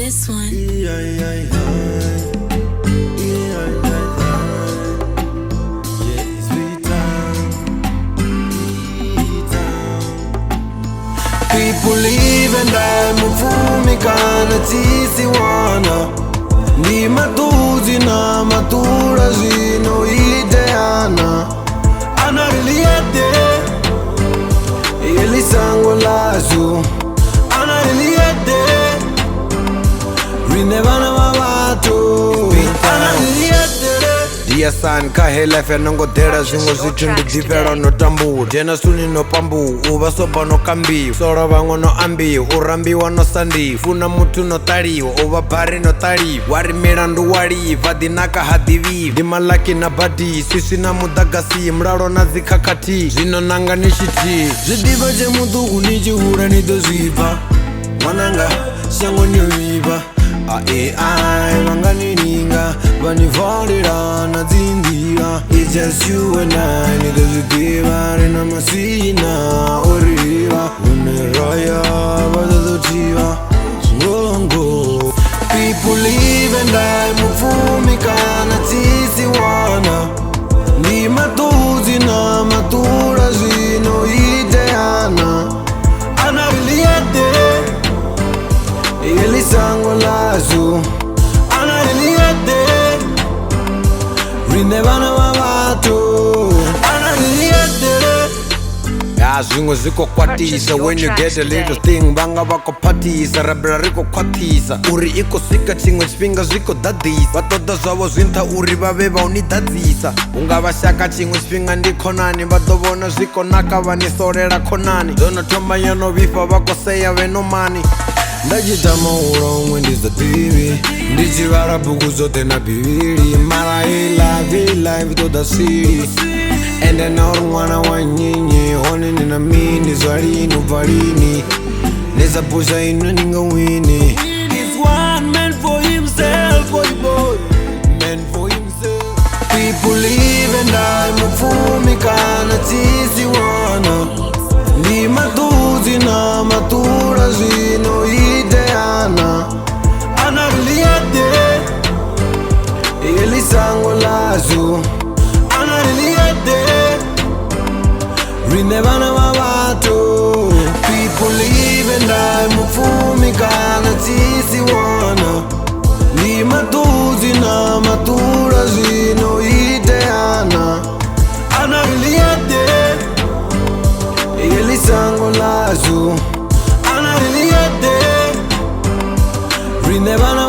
this one. People live and die, mufumi kana tisiwana. Ni matuzi na matura zino ideana. Anariliete Eli sango lazo Anariliete Rinevana mavato Anariliete Dia san kahe life ya nongo dera zingo zichundu divera no tambu Jena suni no pambu uva sopa no kambi Sora vango no ambi urambiwa no sandi Funa mutu no tari uva bari no tari Wari mirandu wari vadinaka hadivi Dimalaki na badi sisi na mudagasi Mraro na zikakati zino nanga nishiti Zidiva je mutu uniji hura ni doziva Wananga shango nyoiva Ai mangani ninga Vanivalira na zindira It's just you and I Need to diva Rina masina Oriva Uneraya Vadadochiva Ngongo People live and die Mufumi kana tisi wana Ni matuzi na matura zino ideana Anariliete Eli sango lazo Anariliete Rinevana mavato Anariliete Zingo ziko kwatisa When you get a little thing Banga wako patisa Rabra riko kwatisa Uri iko sika chingwe spinga ziko dadisa Vatoda zawo zinta uri vaveva unidadzisa Unga vashaka chingwe spinga ndi konani Vadovona ziko naka vanisorera konani Dono tomba yano vifa vako seya veno mani Ndajitama urongwe ndiza TV Ndichivara buku zote na bibiri Mara live toda siri Ende na urungwana wa nyinyi Hone nina mini zwalini uvalini Neza pusha inu ninga wini It's one man for himself, boy boy Man for himself People live and die Mufumi kana tisi wana Ni matuzi na matura zino ideana Anariliete Eli sango lazo Anariliete Rinevana mavato People live and die Mufumi kana tisi wana Ni matuzi na matura zino ideana Anariliete Eli sango lazo Anariliete Rinevana